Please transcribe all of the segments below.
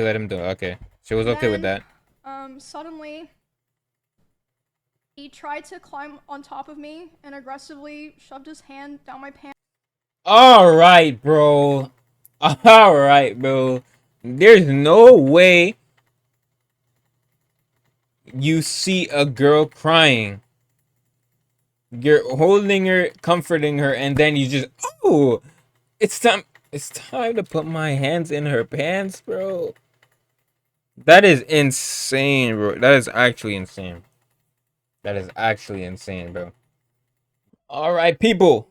she let him do it. Okay. She was okay with that. Suddenly, he tried to climb on top of me and aggressively shoved his hand down my pants. Alright, bro. Alright, bro. There's no way you see a girl crying. You're holding her, comforting her, and then you just, oh, it's time to put my hands in her pants, bro. That is insane, bro. That is actually insane. That is actually insane, bro. Alright, people.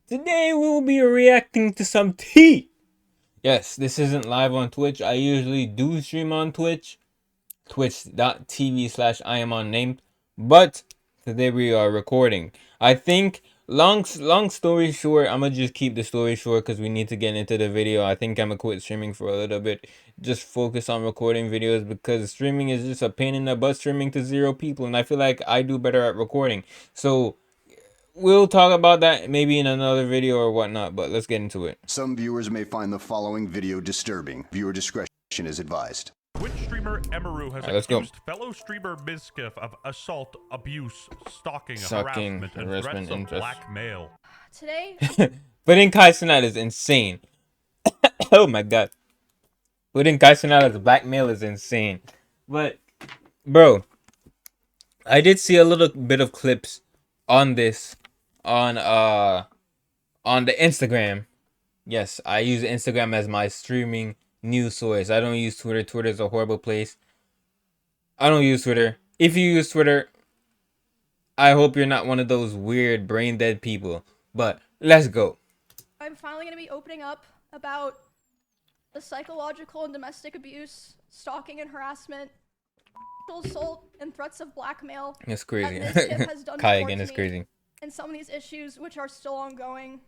Today we will be reacting to some tea. Yes, this isn't live on Twitch. I usually do stream on Twitch. Twitch.tv/I am on name. But today we are recording. I think long story short, I'm gonna just keep the story short because we need to get into the video. I think I'm gonna quit streaming for a little bit. Just focus on recording videos because streaming is just a pain in the butt, streaming to 0 people, and I feel like I do better at recording. So we'll talk about that maybe in another video or whatnot, but let's get into it. Some viewers may find the following video disturbing. Viewer discretion is advised. Twitch streamer Emiru has accused fellow streamer Mizkif of assault, abuse, stalking, harassment, and threats of blackmail. Today, Putting Kai Cenat is insane. Oh my god. Putting Kai Cenat as blackmail is insane. But, bro, I did see a little bit of clips on this on the Instagram. Yes, I use Instagram as my streaming news source. I don't use Twitter. Twitter is a horrible place. I don't use Twitter. If you use Twitter, I hope you're not one of those weird brain dead people. But let's go. I'm finally going to be opening up about the psychological and domestic abuse, stalking and harassment, sexual assault, and threats of blackmail. It's crazy. That Mizkif has done Kai before again to is me, crazy. and some of these issues which are still ongoing.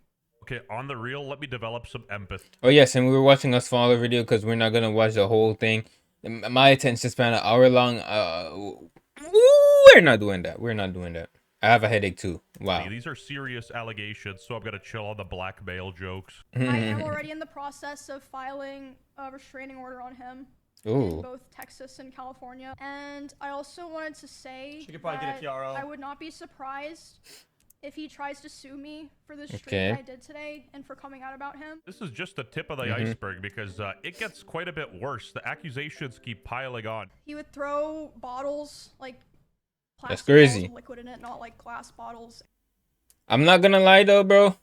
Okay, on the real, let me develop some empathy. Oh yes, and we were watching a smaller video because we're not gonna watch the whole thing. My attention span an hour long. We're not doing that. We're not doing that. I have a headache too. Wow. These are serious allegations, so I'm gonna chill on the blackmail jokes. I am already in the process of filing a restraining order on him in Ooh. both Texas and California. And I also wanted to say She could probably get a that TRO. I would not be surprised if he tries to sue me for the stream Okay. I did today and for coming out about him. This is just the tip of the iceberg because it gets quite a bit worse. The accusations keep piling on. He would throw bottles, like That's plastic crazy. bottles with liquid in it, not like glass bottles. I'm not gonna lie though, bro.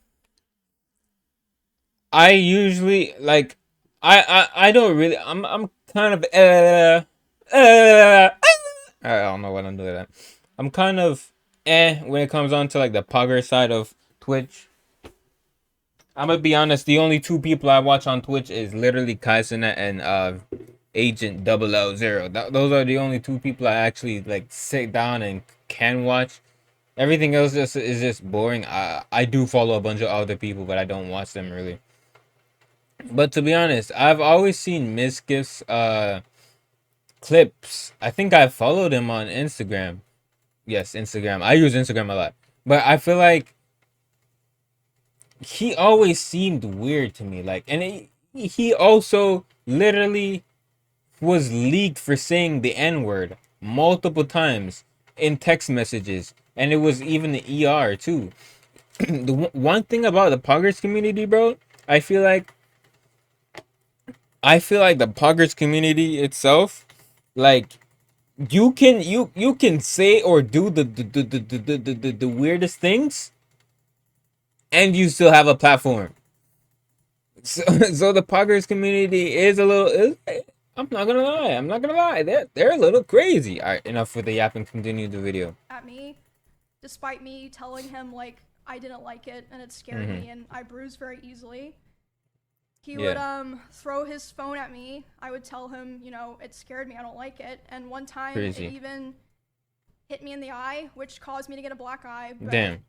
I usually like I don't really I'm kind of I don't know what I'm doing that. I'm kind of when it comes on to like the pugger side of Twitch. I'm gonna be honest, the only 2 people I watch on Twitch is literally Kai Cenat and Agent 000. Those are the only 2 people I actually like sit down and can watch. Everything else is just boring. I do follow a bunch of other people, but I don't watch them really. But to be honest, I've always seen Mizkif's clips. I think I followed him on Instagram. Yes, Instagram. I use Instagram a lot. But I feel like he always seemed weird to me. Like, and he also literally was leaked for saying the N-word multiple times in text messages. And it was even the ER too. The one thing about the Poggers community, bro, I feel like the Poggers community itself, like you can say or do the weirdest things, and you still have a platform. So the Poggers community is a little. I'm not gonna lie. They're a little crazy. All right, enough with the yapping. Continue the video. At me, despite me telling him like I didn't like it and it scared me and I bruise very easily. He would throw his phone at me. I would tell him, you know, it scared me, I don't like it. And one time it even hit me in the eye, which caused me to get a black eye. But Damn.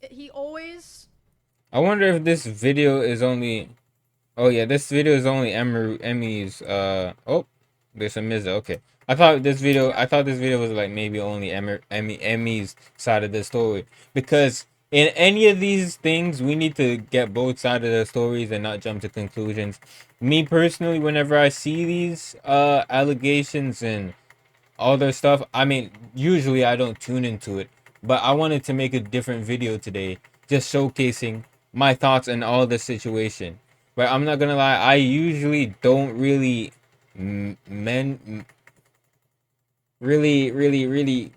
He always. I wonder if this video is only. Oh yeah, this video is only Emmy's. Oh, there's a Miza. Okay, I thought this video was like maybe only Emmy's side of the story, because in any of these things, we need to get both sides of the stories and not jump to conclusions. Me personally, whenever I see these allegations and all their stuff, I mean, usually I don't tune into it, but I wanted to make a different video today, just showcasing my thoughts on all the situation. But I'm not gonna lie, I usually don't really really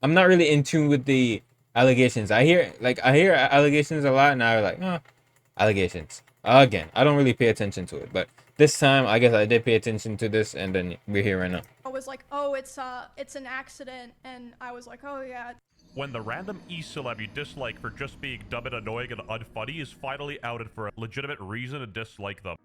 I'm not really in tune with the allegations. I hear allegations a lot, and I'm like, oh, allegations again. I don't really pay attention to it, but this time I guess I did pay attention to this, and then we're here right now. I was like, oh, it's an accident, and I was like, oh yeah. When the random e-celeb you dislike for just being dumb and annoying and unfunny is finally outed for a legitimate reason to dislike them.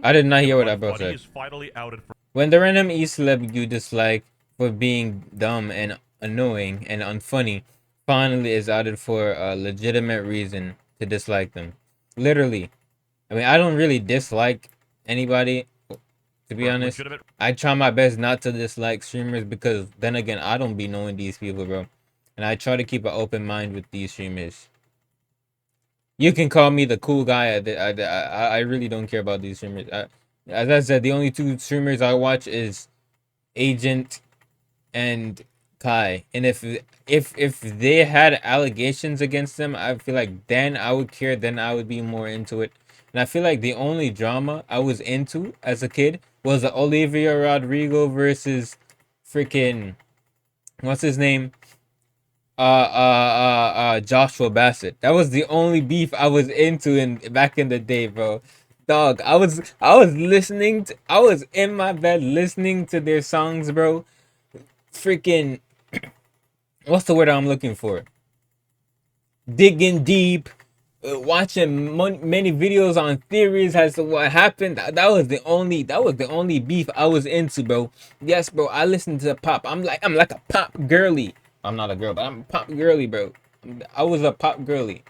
I did not hear what I both said. Is finally outed for when the random e-celeb you dislike for being dumb and annoying and unfunny finally is outed for a legitimate reason to dislike them. Literally. I mean, I don't really dislike anybody, to be honest. I try my best not to dislike streamers because then again, I don't be knowing these people, bro. And I try to keep an open mind with these streamers. You can call me the cool guy. I really don't care about these streamers. As I said, the only two streamers I watch is Agent and Kai. And if they had allegations against them, I feel like then I would care. Then I would be more into it. And I feel like the only drama I was into as a kid was the Olivia Rodrigo versus freaking what's his name? Joshua Bassett. That was the only beef I was into back in the day, bro. Dog, I was listening to, I was in my bed listening to their songs, bro. Freaking what's the word I'm looking for? Digging deep, watching many videos on theories as to what happened. That was the only beef I was into, bro. Yes, bro. I listened to pop. I'm like a pop girly. I'm not a girl, but I'm a pop girly, bro. I was a pop girly.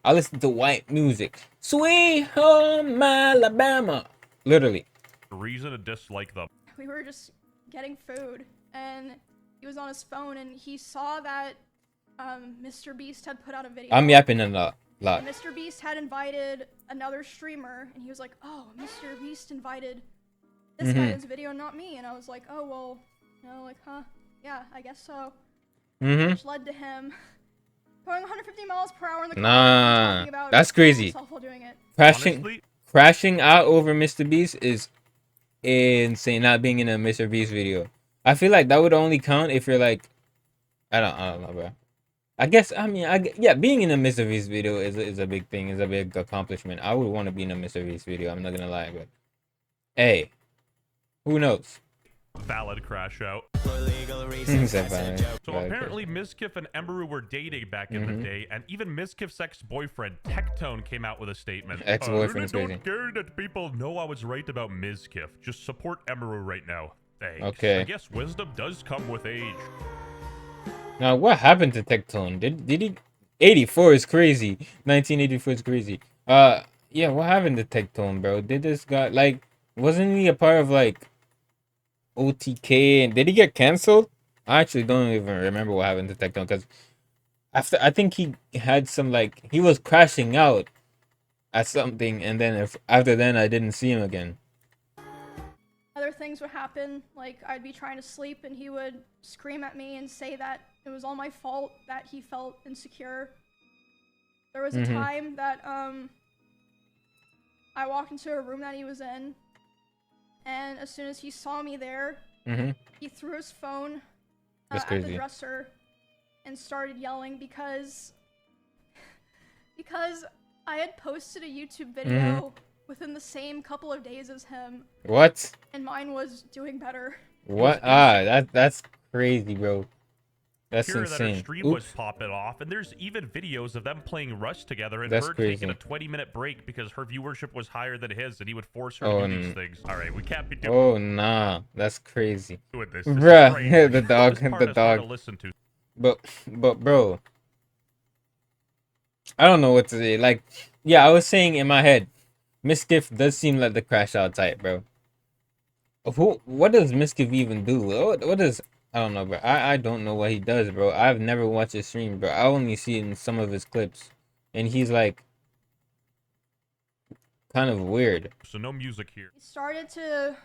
I listened to white music. Sweet Home Alabama. Literally. Reason to dislike them. We were just getting food, and he was on his phone, and he saw that Mr. Beast had put out a video. I'm yapping a lot. And Mr. Beast had invited another streamer, and he was like, oh, Mr. Beast invited this guy to his video, not me. And I was like, oh, well, you know, like, huh? Yeah, I guess so. Which led to him going 150 miles per hour in the car. Nah, about that's crazy. Doing it. Crashing out over Mr. Beast is insane. Not being in a Mr. Beast video, I feel like that would only count if you're like, I don't know, bro. I guess yeah, being in a Mr. Beast video is a big thing, is a big accomplishment. I would want to be in a Mr. Beast video. I'm not gonna lie, but hey, who knows? Valid crash out. So apparently Mizkif and Emiru were dating back in the day, and even Mizkif's ex-boyfriend Tectone came out with a statement. Ex-boyfriend I don't care that people know I was right about Mizkif. Just support Emiru right now. Thanks. Okay. I guess wisdom does come with age. Now what happened to Tectone? Did he 84 is crazy. 1984 is crazy. Yeah, what happened to Tectone, bro? Did this guy like wasn't he a part of like OTK, and did he get canceled? I actually don't even remember what happened to Tectone, because after I think he had some like he was crashing out at something, and then after then I didn't see him again. Other things would happen, like I'd be trying to sleep and he would scream at me and say that it was all my fault that he felt insecure. There was a time that I walked into a room that he was in, and as soon as he saw me there, he threw his phone at the dresser and started yelling because I had posted a YouTube video within the same couple of days as him. What? And mine was doing better. What? That's crazy, bro. That's insane. That her stream was popping off, and there's even videos of them playing Rush together, and her taking a 20-minute break because her viewership was higher than his, and he would force her to do these things. All right, we can't be doing. Oh nah, that's crazy. Doing this bruh. the dog, the dog. To listen to. But bro, I don't know what to say. Like, yeah, I was saying in my head, Mizkif does seem like the crash out type, bro. What does Mizkif even do? What does I don't know, bro. I don't know what he does, bro. I've never watched his stream, bro. I only see it in some of his clips, and he's like kind of weird. So no music here. He started to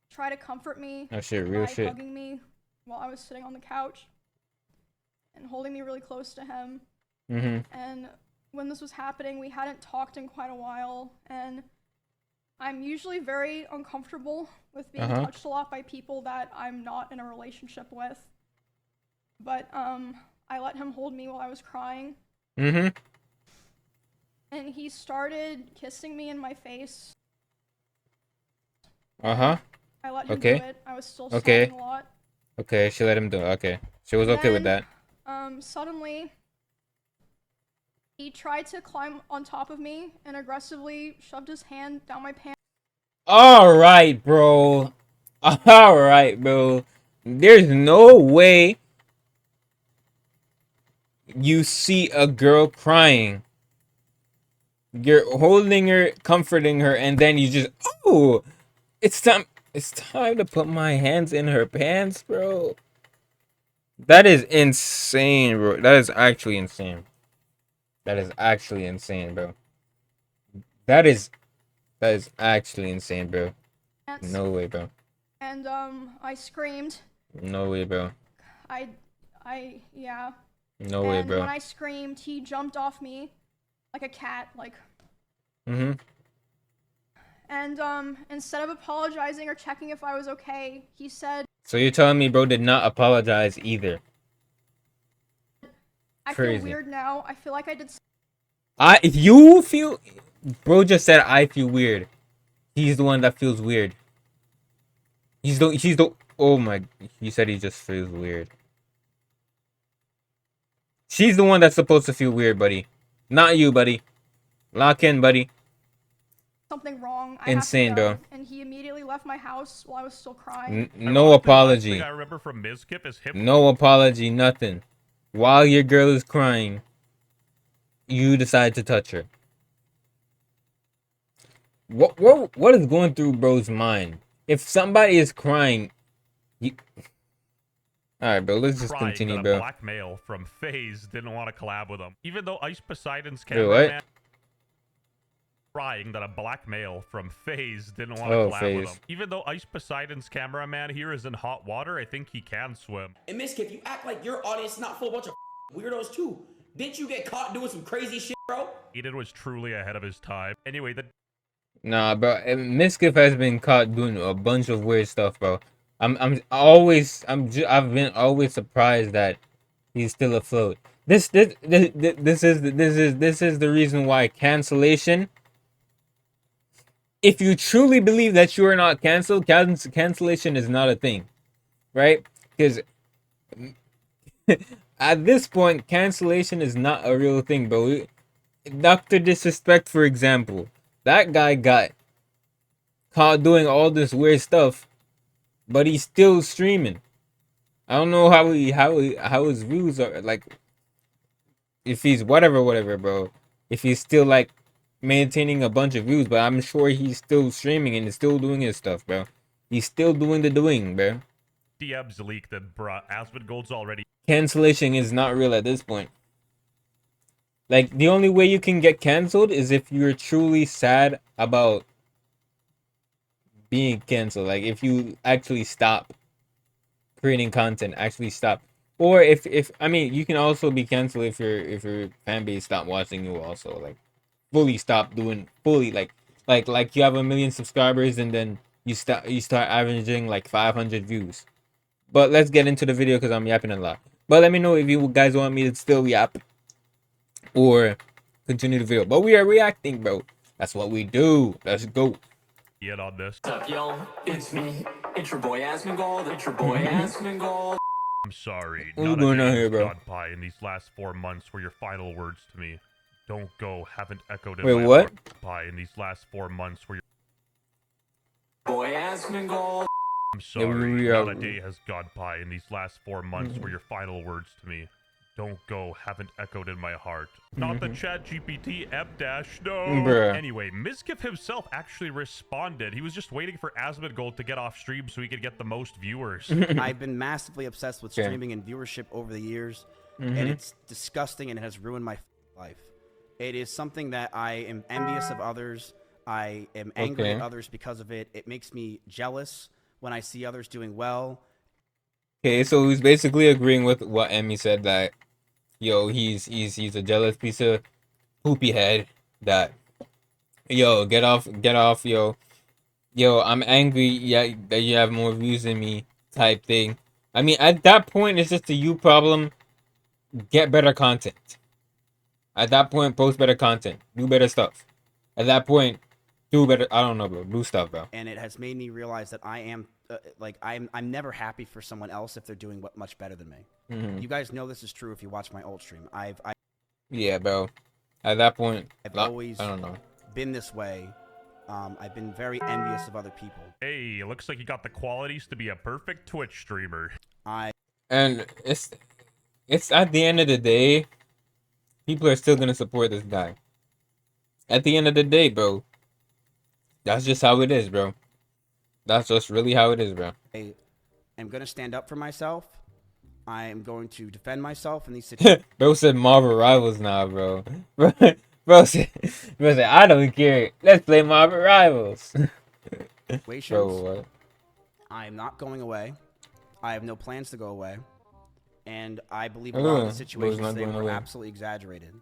try to comfort me Oh shit, real by shit. hugging me while I was sitting on the couch and holding me really close to him. And when this was happening, we hadn't talked in quite a while, and I'm usually very uncomfortable with being touched a lot by people that I'm not in a relationship with. But I let him hold me while I was crying. And he started kissing me in my face. I let him do it. I was still sobbing a lot. Okay, she let him do it. Okay. She was okay with that. Suddenly, he tried to climb on top of me and aggressively shoved his hand down my pants. Alright, bro. Alright, bro. There's no way you see a girl crying. You're holding her, comforting her, and then you just, oh, it's time to put my hands in her pants, bro. That is insane, bro. That is actually insane. That is actually insane, bro. That is actually insane, bro. No way, bro. And I screamed. No way, bro. Yeah. No way, bro. And when I screamed, he jumped off me like a cat, like. And instead of apologizing or checking if I was okay, he said. So you're telling me bro did not apologize either? I feel weird now. I feel like I did. You feel? Bro just said I feel weird. He's the one that feels weird. He's the. Oh my! He said he just feels weird. She's the one that's supposed to feel weird, buddy. Not you, buddy. Lock in, buddy. Something wrong. Insane, bro. And he immediately left my house while I was still crying. No apology. I remember from Mizkif is hip. No apology, nothing. While your girl is crying, you decide to touch her. What is going through bro's mind? If somebody is crying, you... Alright, bro, let's just continue, bro. A black male from FaZe didn't want to collab with him. Even though Ice Poseidon's cameraman... Crying that a black male from FaZe didn't want to collab with him. Even though Ice Poseidon's cameraman here is in hot water, I think he can swim. And Mizkif, you act like your audience is not full of a bunch of weirdos too. Didn't you get caught doing some crazy shit, bro? Eden was truly ahead of his time. Anyway, Nah, bro, Mizkif has been caught doing a bunch of weird stuff, bro. I've been always surprised that he's still afloat. This is the reason why cancellation. If you truly believe that you are not canceled, cancellation is not a thing, right? Because at this point, cancellation is not a real thing, bro. Dr. Disrespect, for example, that guy got caught doing all this weird stuff, but he's still streaming. I don't know how his views are, like, if he's whatever, bro. If he's still like maintaining a bunch of views, but I'm sure he's still streaming and is still doing his stuff, bro. He's still doing the doing, bro. DMs leaked that, bruh, Aspen Gold's already... Cancellation is not real at this point. Like, the only way you can get canceled is if you're truly sad about being canceled. Like, if you actually stop creating content, actually stop. Or if I mean, you can also be canceled if your fan base stop watching you also, like, fully stop doing like you have 1 million subscribers and then you start averaging like 500 views. But let's get into the video because I'm yapping a lot. But let me know if you guys want me to still yap or continue the video. But we are reacting, bro. That's what we do. Let's go. Get on this. What's up, yo? It's me. It's your boy Asmongold. It's your boy Asmongold. I'm sorry. What's going on here, bro? Gone by in these last 4 months were your final words to me. Don't go. Haven't echoed in Wait, my what? By in these last 4 months were your boy Asmongold. I'm sorry. Not a day has gone by in these last 4 months were your final words to me. don't go haven't echoed in my heart. Not the chat GPT M dash, no. Bruh. Anyway, Mizkif himself actually responded. He was just waiting for Asmongold to get off stream so he could get the most viewers. I've been massively obsessed with streaming and viewership over the years, and it's disgusting and it has ruined my life. It is something that I am envious of others. I am angry at others because of it. It makes me jealous when I see others doing well. Okay, so he's basically agreeing with what Emmy said, that yo, he's a jealous piece of poopy head, that yo, get off, yo, I'm angry, yeah, that you have more views than me, type thing. I mean, at that point, it's just a you problem. Get better content. At that point, post better content, do better stuff. At that point, do better. I don't know, bro. Do stuff, bro. And it has made me realize that I am I'm never happy for someone else if they're doing much better than me. You guys know this is true if you watch my old stream. Yeah, bro. At that point, I've always I don't know. been this way. I've been very envious of other people. Hey, it looks like you got the qualities to be a perfect Twitch streamer. And it's at the end of the day, people are still gonna support this guy. At the end of the day, bro. That's just how it is, bro. That's just really how it is, bro. I am going to stand up for myself. I am going to defend myself in these situations. Bro said Marvel Rivals now, bro. Bro said, I don't care. Let's play Marvel Rivals. Bro, what? I am not going away. I have no plans to go away. And I believe a lot of the situations today were absolutely exaggerated.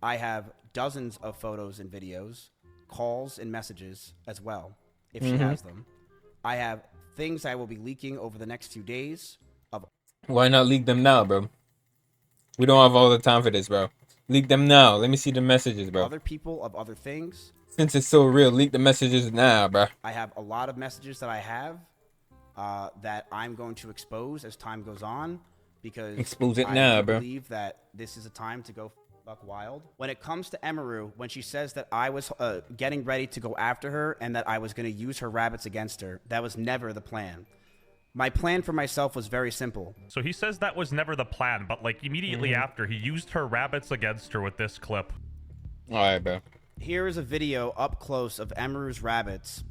I have dozens of photos and videos, calls and messages as well, if she has them. I have things I will be leaking over the next few days. Why not leak them now, bro? We don't have all the time for this, bro. Leak them now. Let me see the messages, bro. Other people of other things. Since it's so real, leak the messages now, bro. I have a lot of messages that I have that I'm going to expose as time goes on, because expose it now, bro. I believe that this is a time to go buck wild. When it comes to Emiru, when she says that I was getting ready to go after her and that I was going to use her rabbits against her, that was never the plan. My plan for myself was very simple. So he says that was never the plan, but like immediately after, he used her rabbits against her with this clip. Alright, bro. Here is a video up close of Emiru's rabbits.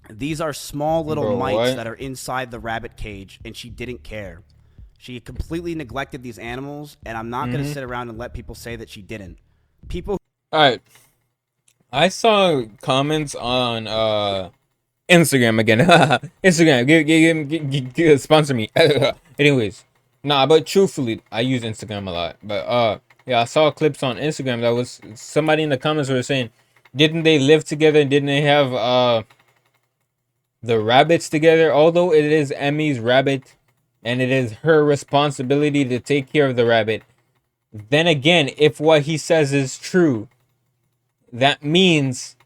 These are small little mites that are inside the rabbit cage, and she didn't care. She completely neglected these animals, and I'm not going to sit around and let people say that she didn't. People. Alright. I saw comments on Instagram again. Instagram, give, sponsor me. Anyways, nah, but truthfully, I use Instagram a lot. But yeah, I saw clips on Instagram that was somebody in the comments were saying, didn't they live together? Didn't they have the rabbits together? Although it is Emmy's rabbit, and it is her responsibility to take care of the rabbit. Then again, if what he says is true, that means,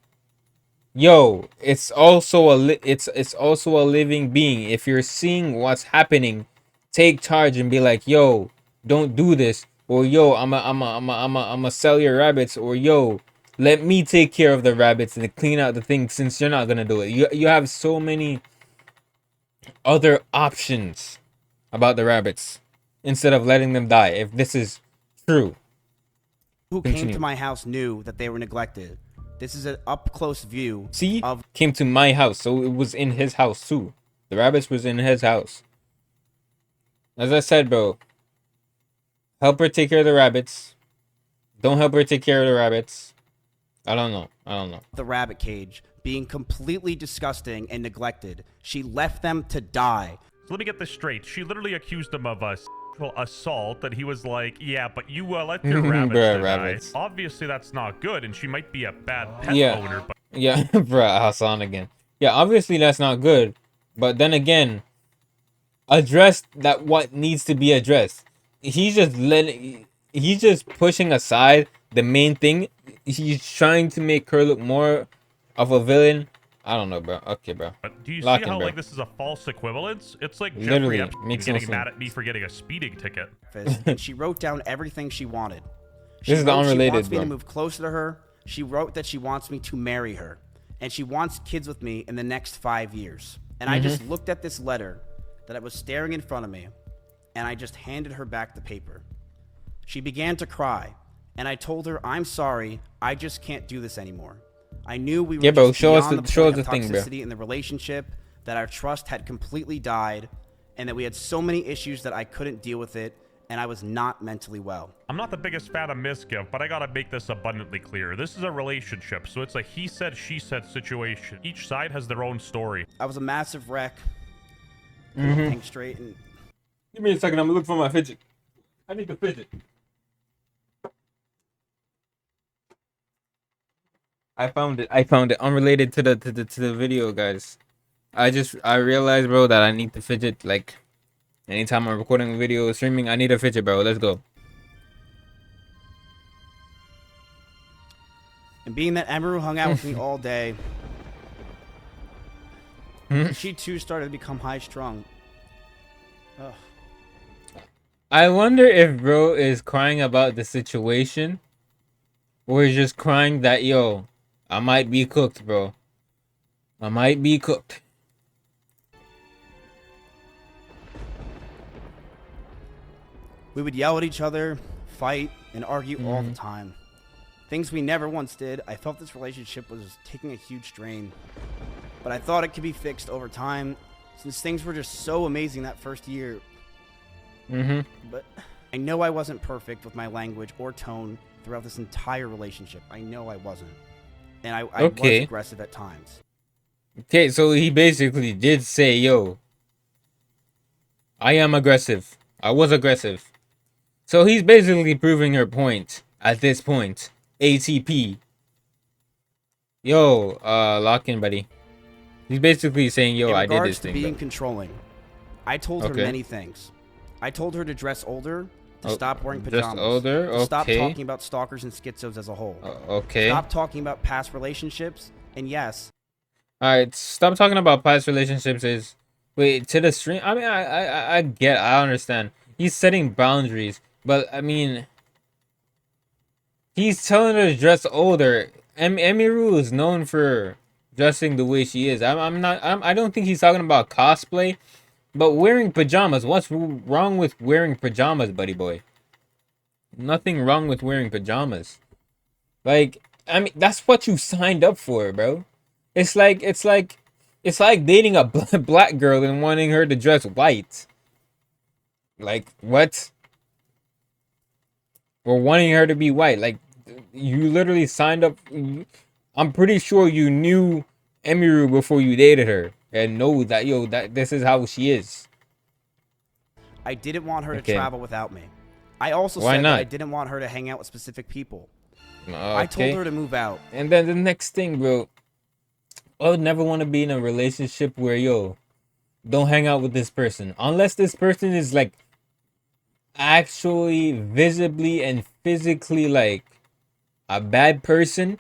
yo, it's also a living being. If you're seeing what's happening, take charge and be like, yo, don't do this, or yo, I'ma sell your rabbits, or yo, let me take care of the rabbits and clean out the thing since you're not gonna do it. You have so many other options about the rabbits instead of letting them die, if this is true. Who came to my house knew that they were neglected. This is an up-close view. See, came to my house, so it was in his house too. The rabbits was in his house. As I said, bro, help her take care of the rabbits. Don't help her take care of the rabbits. I don't know. The rabbit cage being completely disgusting and neglected. She left them to die. So let me get this straight. She literally accused him of assault, and he was like, yeah, but you let your rabbits die. Obviously, that's not good, and she might be a bad pet owner. But yeah, bruh, Hassan again. Yeah, obviously that's not good. But then again, address that what needs to be addressed. He's just pushing aside the main thing. He's trying to make her look more of a villain. I don't know, bro. Okay, bro. But do you see how like this is a false equivalence? It's like literally Jeffrey Epstein getting mad at me for getting a speeding ticket. And she wrote down everything she wanted. This is the unrelated, she wants me bro. to move closer to her. She wrote that she wants me to marry her, and she wants kids with me in the next 5 years. And I just looked at this letter that I was staring in front of me, and I just handed her back the paper. She began to cry, and I told her, I'm sorry, I just can't do this anymore. I knew we were just beyond the point of toxicity in the relationship, that our trust had completely died, and that we had so many issues that I couldn't deal with it, and I was not mentally well. I'm not the biggest fan of Mizkif, but I gotta make this abundantly clear. This is a relationship, so it's a he said, she said situation. Each side has their own story. I was a massive wreck. Think straight and... Give me a second, I'm gonna look for my fidget. I need the fidget. I found it. Unrelated to the video, guys. I realized, bro, that I need the fidget. Like, anytime I'm recording a video or streaming, I need a fidget, bro. Let's go. And being that Emiru hung out with me all day, she too started to become high-strung. Ugh. I wonder if bro is crying about the situation, or is just crying that, yo, I might be cooked, bro. I might be cooked. We would yell at each other, fight, and argue all the time. Things we never once did. I felt this relationship was taking a huge strain, but I thought it could be fixed over time, since things were just so amazing that first year. But I know I wasn't perfect with my language or tone throughout this entire relationship. I know I wasn't. And I was aggressive at times. Okay, so he basically did say, yo, I am aggressive. I was aggressive. So he's basically proving her point at this point. ATP. Yo, lock in, buddy. He's basically saying, yo, I did this thing. In regards to being controlling, I told her many things. I told her to dress older, to stop wearing pajamas, to stop talking about stalkers and schizos as a whole. Stop talking about past relationships, and yes. Alright, stop talking about past relationships is... Wait, to the stream? I mean, I understand. He's setting boundaries, but, I mean... He's telling her to dress older. Emiru is known for dressing the way she is. I don't think he's talking about cosplay. But wearing pajamas, what's wrong with wearing pajamas, buddy boy? Nothing wrong with wearing pajamas. Like, I mean, that's what you signed up for, bro. It's like dating a black girl and wanting her to dress white. Like, what? Or wanting her to be white. Like, you literally signed up. I'm pretty sure you knew Emiru before you dated her. And know that, yo, that this is how she is. I didn't want her to travel without me. I also said that I didn't want her to hang out with specific people. I told her to move out. And then the next thing, bro. I would never want to be in a relationship where, yo, don't hang out with this person. Unless this person is, like, actually visibly and physically, like, a bad person.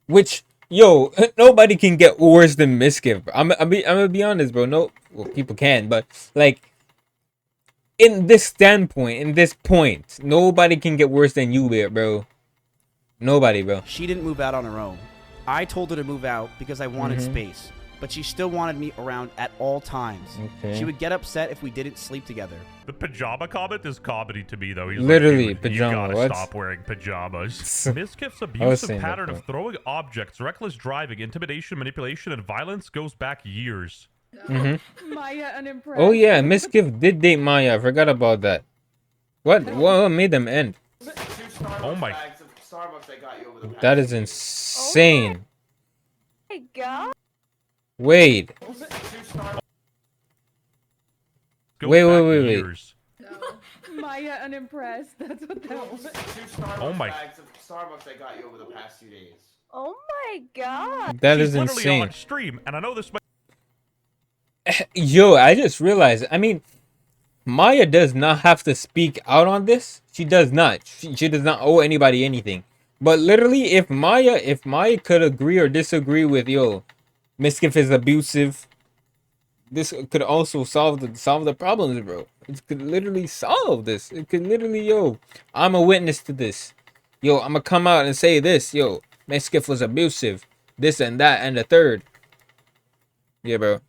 Which... Yo, nobody can get worse than Mizkif. I'm gonna be honest, bro. No, well, people can, but like in this standpoint, in this point, nobody can get worse than you, bro. Nobody, bro. She didn't move out on her own. I told her to move out because I wanted space, but she still wanted me around at all times. She would get upset if we didn't sleep together. The pajama comment is comedy to me, though. He's literally like, pajama. You gotta stop wearing pajamas. Mizkif's abusive pattern of throwing objects, reckless driving, intimidation, manipulation, and violence goes back years. Maya unimpressed. Oh yeah, Mizkif did date Maya. I forgot about that. What made them end? Oh my! That is insane. Oh my god. Wait. Wait. Maya unimpressed. That's what that was. Oh my! Starbucks I got you over the past 2 days. Oh my god. That She's is literally insane. on stream, and I know this. Yo, I just realized. I mean, Maya does not have to speak out on this. She does not. She does not owe anybody anything. But literally, if Maya could agree or disagree with, yo, Mizkif is abusive, this could also solve the problems, bro. It could literally solve this. It could literally, yo, I'm a witness to this. Yo, I'm gonna come out and say this. Yo, Mizkif was abusive. This and that and the third. Yeah, bro.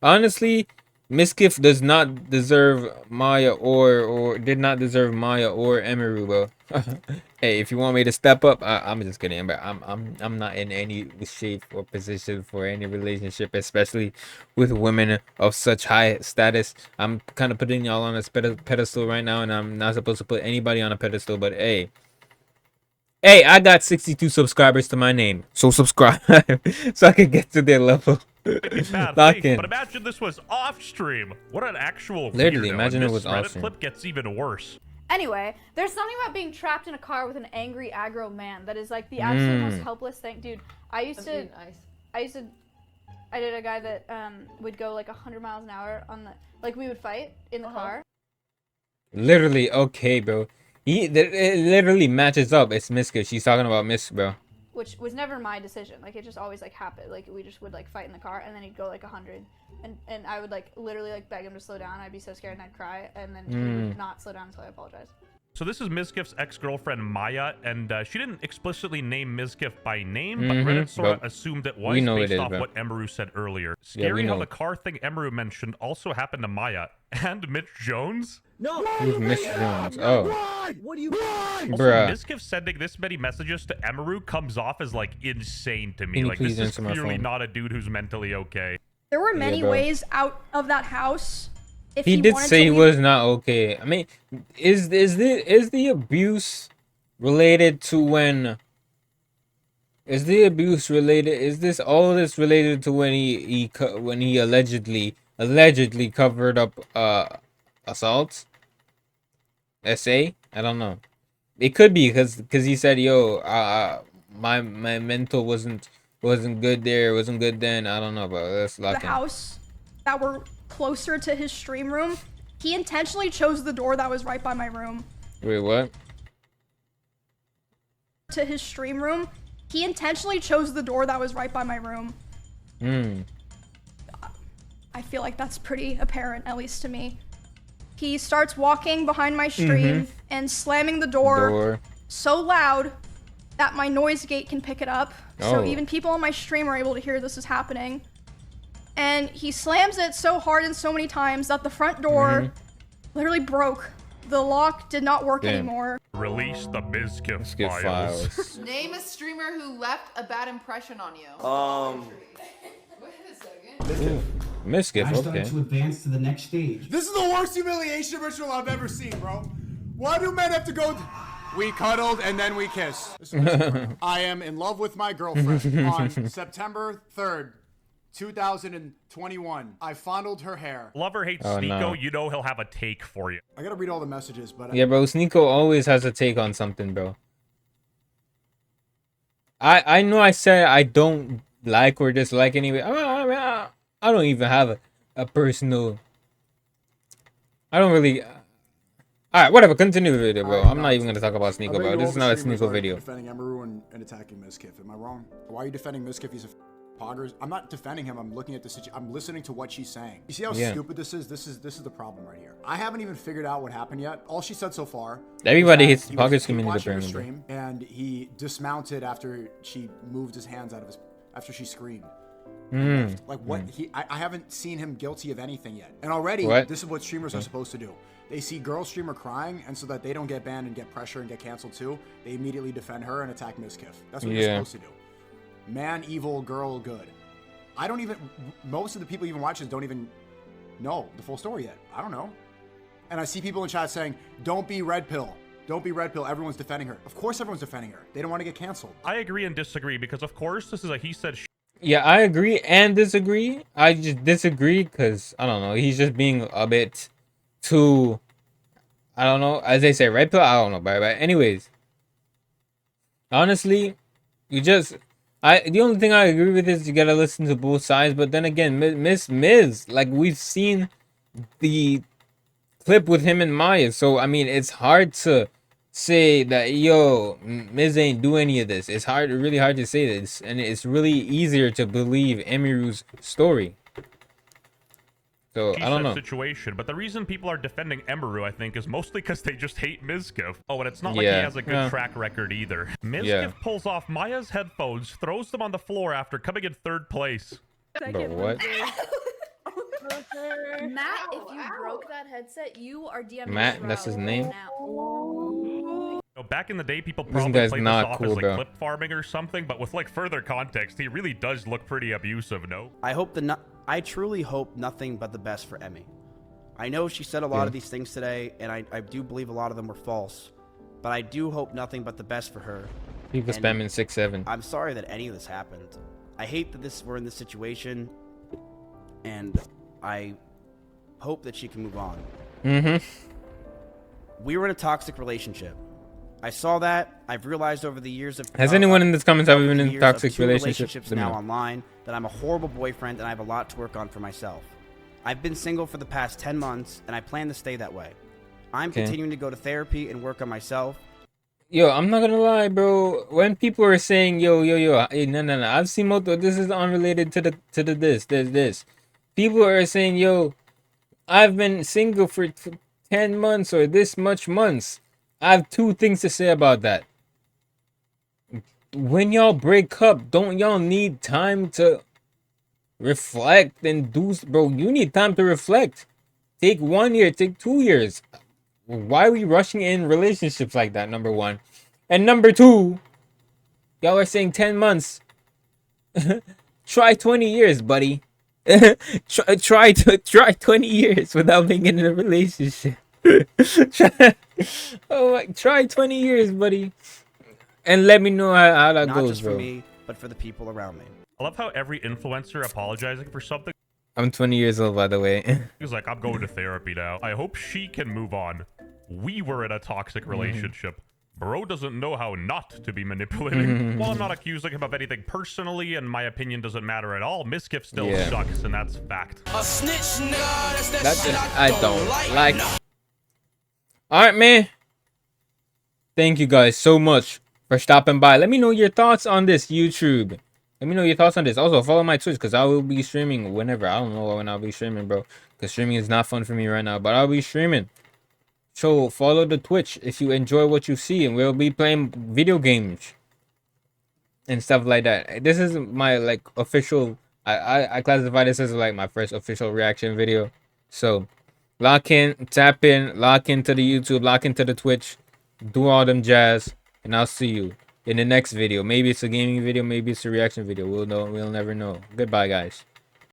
Honestly, Mizkif does not deserve Maya or did not deserve Maya or Emiru, bro. Hey, if you want me to step up, I'm just kidding. But I'm not in any shape or position for any relationship, especially with women of such high status. I'm kind of putting y'all on a pedestal right now, and I'm not supposed to put anybody on a pedestal. But hey, I got 62 subscribers to my name, so subscribe so I can get to their level. Bad faith, but imagine this was off stream. What an actual Literally, weirdo. imagine And it was this Reddit awesome. clip gets even worse. Anyway, there's something about being trapped in a car with an angry aggro man that is like the absolute most helpless thing. Dude, I did a guy that would go like 100 miles an hour on the, like we would fight in the car. Literally, okay, bro. It literally matches up. It's Mizkif. She's talking about Miss, bro. Which was never my decision. Like it just always like happened. Like we just would like fight in the car and then he'd go like 100. And I would like literally like beg him to slow down. I'd be so scared and I'd cry and then he would not slow down until I apologized. So this is Mizkif's ex-girlfriend Maya, and she didn't explicitly name Mizkif by name, but Reddit sort of assumed it was based off what Emiru said earlier. Scary how the car thing Emiru mentioned also happened to Maya and Mitch Jones. No. Who's Mitch Jones? Oh. What do you? Bruh. Mizkif sending this many messages to Emiru comes off as like insane to me. Can you Like this please is answer my clearly phone? not a dude who's mentally okay. There were many bro. ways out of that house. If He did wanted say to he leave- was not okay. I mean, is the abuse related to when? Is the abuse related? Is this all this related to when he allegedly covered up assaults? SA? I don't know. It could be because he said, "Yo, my mental wasn't good there, wasn't good then." I don't know, but let's lock the in. house that were closer to his stream room, he intentionally chose the door that was right by my room. Wait, what? To his stream room, he intentionally chose the door that was right by my room. I feel like that's pretty apparent, at least to me. He starts walking behind my stream and slamming the door so loud that my noise gate can pick it up. So even people on my stream are able to hear this is happening. And he slams it so hard and so many times that the front door literally broke. The lock did not work anymore. Release the Mizkif files. files. Name a streamer who left a bad impression on you. Wait a second. Mizkif, I started okay. to advance to the next stage. This is the worst humiliation ritual I've ever seen, bro. Why do men have to go? We cuddled and then we kissed. I am in love with my girlfriend on September 3rd. 2021. I fondled her hair. Lover hates Oh, Sneeko, no. you know he'll have a take for you. I gotta read all the messages, but Yeah, bro. Sneeko always has a take on something, bro. I know I said I don't like or dislike anyway. I don't even have a personal. I don't really. Alright, whatever. Continue the video, bro. I'm not even gonna talk about Sneeko, bro. This is not a Sneeko video. Defending Emiru and attacking Mizkif. Am I wrong? Why are you defending Mizkif? He's a poggers. I'm not defending him. I'm looking at the situation. I'm listening to what she's saying. You see how stupid this is? This is the problem right here. I haven't even figured out what happened yet. All she said so far. Everybody is hates that the poggers he was community, watching her apparently. stream, and he dismounted after she moved his hands out of his. After she screamed. Like what? I haven't seen him guilty of anything yet. And already, this is what streamers are supposed to do. They see girl streamer crying, and so that they don't get banned and get pressure and get canceled too, they immediately defend her and attack Mizkif. That's what you're supposed to do. Man evil, girl good. I don't even. Most of the people even watching don't even know the full story yet. I don't know. And I see people in chat saying, "Don't be red pill. Don't be red pill. Everyone's defending her." Of course, everyone's defending her. They don't want to get canceled. I agree and disagree because, of course, this is a he said. Yeah, I agree and disagree. I just disagree because I don't know. He's just being a bit too. I don't know. As they say, red pill. I don't know, but anyways, honestly, you just. The only thing I agree with is you gotta listen to both sides. But then again, Miz, like we've seen the clip with him and Maya, so I mean, it's hard to say that yo Miz ain't do any of this. It's really hard to say this, and it's really easier to believe Emiru's story. So I don't know. Situation, but the reason people are defending Emiru, I think, is mostly because they just hate Mizkif. Oh, and it's not like he has a good track record either. Mizkif pulls off Maya's headphones, throws them on the floor after coming in 3rd place. Bro, what? Matt, if you broke that headset, you are DMing Matt, that's his name. Back in the day, people probably played this off as like clip farming or something, but with like further context, he really does look pretty abusive, no? I truly hope nothing but the best for Emmy. I know she said a lot of these things today, and I do believe a lot of them were false, but I do hope nothing but the best for her. People spamming 6-7. I'm sorry that any of this happened. I hate that we're in this situation, and I hope that she can move on. We were in a toxic relationship. I saw that. I've realized over the years of has anyone in this comments ever been in a toxic relationship? Now online that I'm a horrible boyfriend and I have a lot to work on for myself. I've been single for the past 10 months and I plan to stay that way. I'm continuing to go to therapy and work on myself. Yo, I'm not gonna lie, bro. When people are saying yo, hey, no, I've seen multiple. This is unrelated to the this. People are saying yo, I've been single for 10 months or this much months. I have two things to say about that. When y'all break up, don't y'all need time to reflect and do, bro? You need time to reflect. Take 1 year, take 2 years. Why are we rushing in relationships like that? Number one. And number two, y'all are saying 10 months. Try 20 years, buddy. try 20 years without being in a relationship. Try 20 years, buddy, and let me know how that goes, bro. Not just for me, but for the people around me. I love how every influencer apologizing for something. I'm 20 years old, by the way. He's like, I'm going to therapy now. I hope she can move on. We were in a toxic relationship. Bro doesn't know how not to be manipulated. Well, I'm not accusing him of anything personally, and my opinion doesn't matter at all. Mizkif still sucks, and that's fact. A snitch, nah, that's that That's shit I don't like. Alright, man. Thank you guys so much for stopping by. Let me know your thoughts on this, YouTube. Let me know your thoughts on this. Also, follow my Twitch, because I will be streaming whenever. I don't know when I'll be streaming, bro. Because streaming is not fun for me right now. But I'll be streaming. So, follow the Twitch if you enjoy what you see. And we'll be playing video games. And stuff like that. This is my, like, official... I classify this as, like, my first official reaction video. So... lock in, tap in, lock into the YouTube, lock into the Twitch, do all them jazz, and I'll see you in the next video. Maybe it's a gaming video, maybe it's a reaction video. We'll never know. Goodbye, guys.